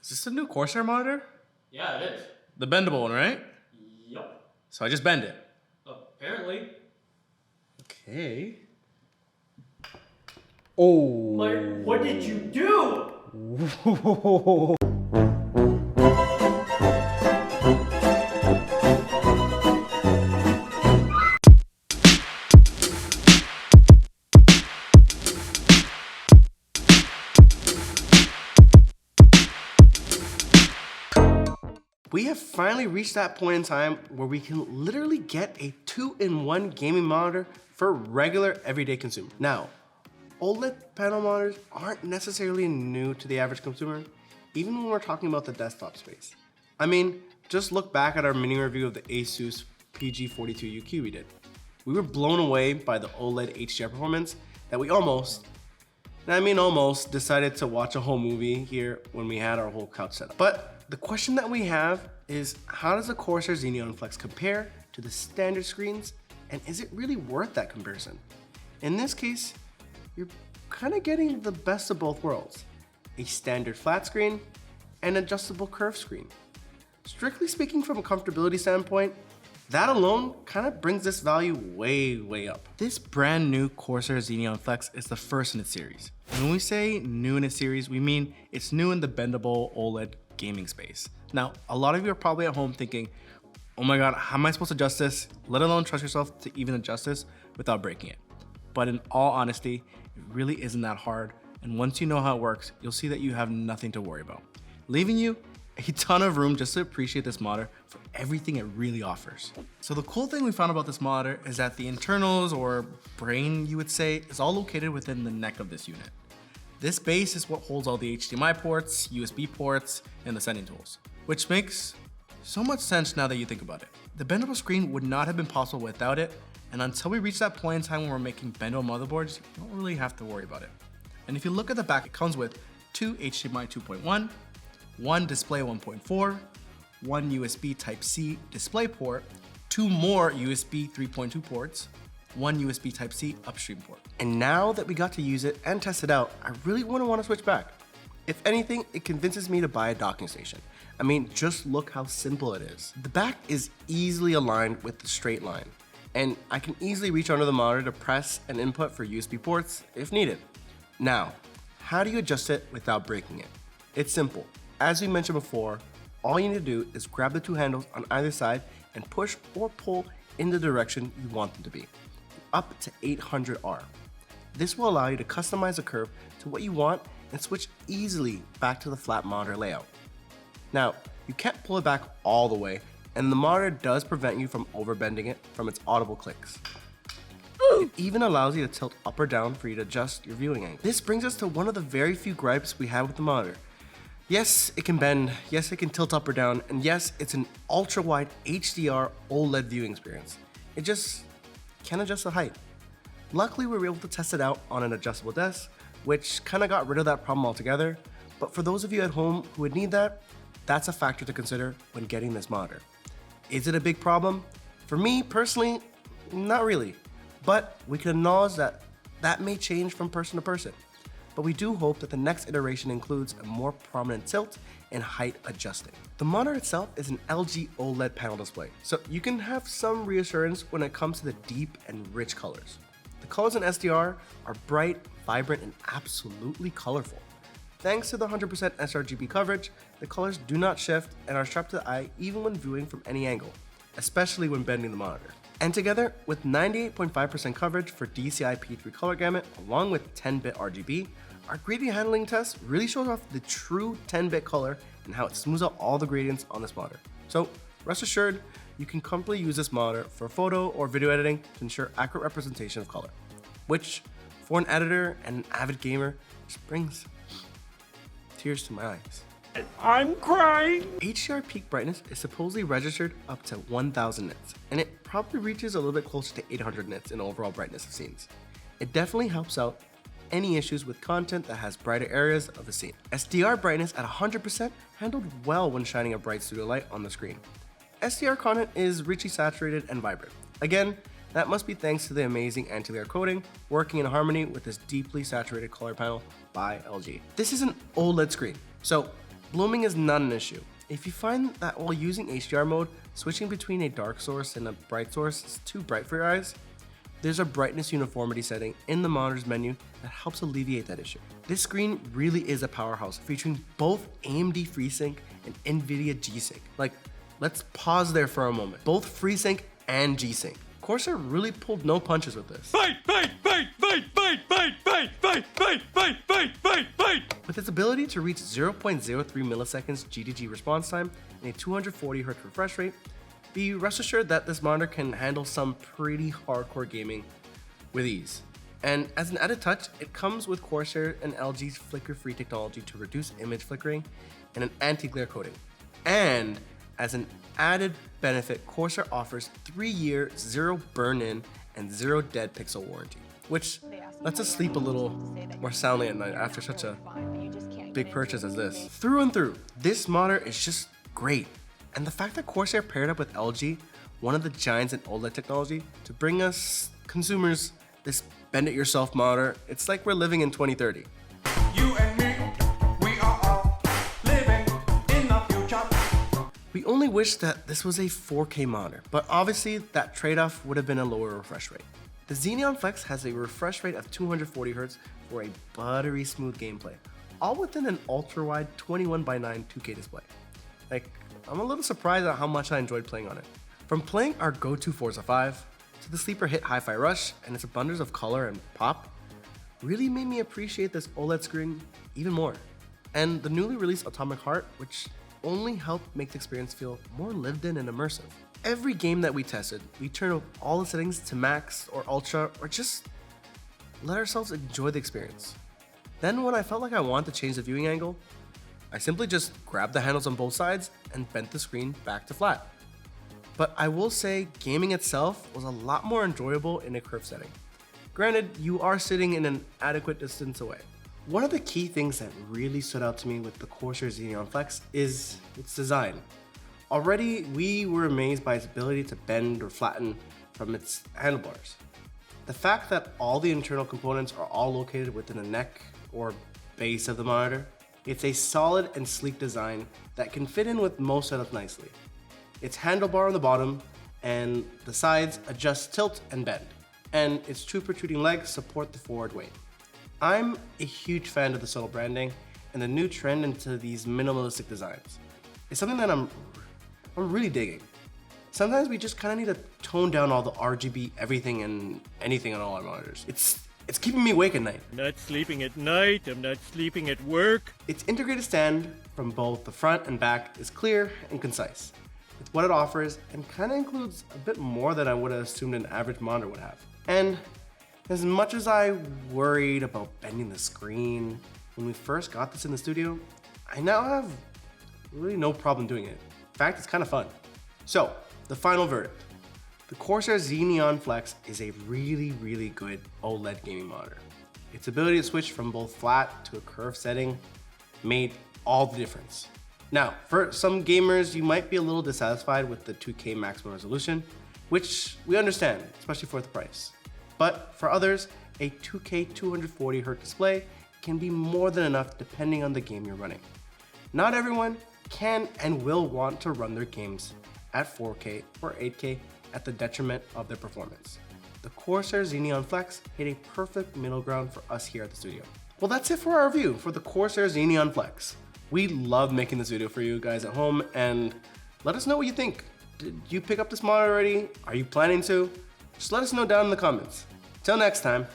Is this a new Corsair monitor? Yeah, it is. The bendable one, right? Yup. So I just bend it. Apparently. Okay. Oh. Like, what did you do? We have finally reached that point in time where we can literally get a 2-in-1 gaming monitor for regular everyday consumer. Now, OLED panel monitors aren't necessarily new to the average consumer, even when we're talking about the desktop space. I mean, just look back at our mini review of the Asus PG42UQ we did. We were blown away by the OLED HDR performance that we almost decided to watch a whole movie here when we had our whole couch set up. But the question that we have is, how does the Corsair Xeneon Flex compare to the standard screens, and is it really worth that comparison? In this case, you're kind of getting the best of both worlds, a standard flat screen and adjustable curved screen. Strictly speaking, from a comfortability standpoint, that alone kind of brings this value way up. This brand new Corsair Xeneon Flex is the first in its series. And when we say new in its series, we mean it's new in the bendable OLED gaming space. Now, a lot of you are probably at home thinking, oh my God, how am I supposed to adjust this? Let alone trust yourself to even adjust this without breaking it. But in all honesty, it really isn't that hard. And once you know how it works, you'll see that you have nothing to worry about, leaving you a ton of room just to appreciate this monitor for everything it really offers. So the cool thing we found about this monitor is that the internals, or brain you would say, is all located within the neck of this unit. This base is what holds all the HDMI ports, USB ports, and the sending tools, which makes so much sense now that you think about it. The bendable screen would not have been possible without it, and until we reach that point in time when we're making bendable motherboards, you don't really have to worry about it. And if you look at the back, it comes with 2 HDMI 2.1, 1 display 1.4, 1 USB Type-C display port, 2 more USB 3.2 ports, 1 USB Type-C upstream port. And now that we got to use it and test it out, I really want to switch back. If anything, it convinces me to buy a docking station. I mean, just look how simple it is. The back is easily aligned with the straight line, and I can easily reach under the monitor to press and input for USB ports if needed. Now, how do you adjust it without breaking it? It's simple. As we mentioned before, all you need to do is grab the 2 handles on either side and push or pull in the direction you want them to be, up to 800R. This will allow you to customize the curve to what you want and switch easily back to the flat monitor layout. Now, you can't pull it back all the way, and the monitor does prevent you from overbending it from its audible clicks. It even allows you to tilt up or down for you to adjust your viewing angle. This brings us to one of the very few gripes we have with the monitor. Yes, it can bend, yes, it can tilt up or down, and yes, it's an ultra-wide HDR OLED viewing experience. It just can't adjust the height. Luckily, we were able to test it out on an adjustable desk, which kind of got rid of that problem altogether. But for those of you at home who would need that, that's a factor to consider when getting this monitor. Is it a big problem? For me, personally, not really. But we can acknowledge that that may change from person to person. But we do hope that the next iteration includes a more prominent tilt and height adjusting. The monitor itself is an LG OLED panel display, so you can have some reassurance when it comes to the deep and rich colors. The colors in SDR are bright, vibrant, and absolutely colorful. Thanks to the 100% sRGB coverage, the colors do not shift and are sharp to the eye even when viewing from any angle, especially when bending the monitor. And together with 98.5% coverage for DCI P3 color gamut along with 10-bit RGB, our gradient handling test really shows off the true 10-bit color and how it smooths out all the gradients on this monitor. So rest assured, you can comfortably use this monitor for photo or video editing to ensure accurate representation of color, which for an editor and an avid gamer just brings tears to my eyes. I'm crying! HDR peak brightness is supposedly registered up to 1000 nits, and it probably reaches a little bit closer to 800 nits in overall brightness of scenes. It definitely helps out any issues with content that has brighter areas of the scene. SDR brightness at 100% handled well when shining a bright studio light on the screen. SDR content is richly saturated and vibrant. Again, that must be thanks to the amazing anti-glare coating working in harmony with this deeply saturated color panel by LG. This is an OLED screen, so Blooming is not an issue. If you find that while using HDR mode, switching between a dark source and a bright source is too bright for your eyes, there's a brightness uniformity setting in the monitor's menu that helps alleviate that issue. This screen really is a powerhouse, featuring both AMD FreeSync and NVIDIA G-Sync. Like, let's pause there for a moment. Both FreeSync and G-Sync. Corsair really pulled no punches with this. Fight! With its ability to reach 0.03 milliseconds GTG response time and a 240Hz refresh rate, be rest assured that this monitor can handle some pretty hardcore gaming with ease. And as an added touch, it comes with Corsair and LG's flicker-free technology to reduce image flickering and an anti-glare coating. And as an added benefit, Corsair offers 3-year zero burn-in and zero dead pixel warranty, which lets us sleep a little more soundly at night after such a big purchase as this. Through and through, this monitor is just great. And the fact that Corsair paired up with LG, one of the giants in OLED technology, to bring us consumers this bend-it-yourself monitor, it's like we're living in 2030. You and me, we are all living in the future. We only wish that this was a 4K monitor, but obviously that trade-off would have been a lower refresh rate. The Xeneon Flex has a refresh rate of 240Hz for a buttery smooth gameplay, all within an ultra-wide 21:9 2K display. Like, I'm a little surprised at how much I enjoyed playing on it. From playing our go-to Forza 5, to the sleeper hit Hi-Fi Rush and its abundance of color and pop, really made me appreciate this OLED screen even more. And the newly released Atomic Heart, which only helped make the experience feel more lived in and immersive. Every game that we tested, we turned up all the settings to max or ultra, or just let ourselves enjoy the experience. Then when I felt like I wanted to change the viewing angle, I simply just grabbed the handles on both sides and bent the screen back to flat. But I will say gaming itself was a lot more enjoyable in a curved setting. Granted, you are sitting in an adequate distance away. One of the key things that really stood out to me with the Corsair Xeneon Flex is its design. Already, we were amazed by its ability to bend or flatten from its handlebars. The fact that all the internal components are all located within the neck or base of the monitor, it's a solid and sleek design that can fit in with most setups nicely. Its handlebar on the bottom and the sides adjust tilt and bend, and its two protruding legs support the forward weight. I'm a huge fan of the subtle branding and the new trend into these minimalistic designs. It's something that I'm really digging. Sometimes we just kind of need to tone down all the RGB everything and anything on all our monitors. It's keeping me awake at night. I'm not sleeping at night, I'm not sleeping at work. Its integrated stand from both the front and back is clear and concise with what it offers, and kind of includes a bit more than I would have assumed an average monitor would have. And as much as I worried about bending the screen when we first got this in the studio, I now have really no problem doing it. In fact, it's kind of fun. So, the final verdict. The Corsair Xeneon Flex is a really good OLED gaming monitor. Its ability to switch from both flat to a curved setting made all the difference. Now, for some gamers, you might be a little dissatisfied with the 2K maximum resolution, which we understand, especially for the price. But for others, a 2K 240Hz display can be more than enough depending on the game you're running. Not everyone can and will want to run their games at 4K or 8K at the detriment of their performance. The Corsair Xeneon Flex hit a perfect middle ground for us here at the studio. Well, that's it for our review for the Corsair Xeneon Flex. We love making this video for you guys at home, and let us know what you think. Did you pick up this monitor already? Are you planning to? Just let us know down in the comments. Till next time.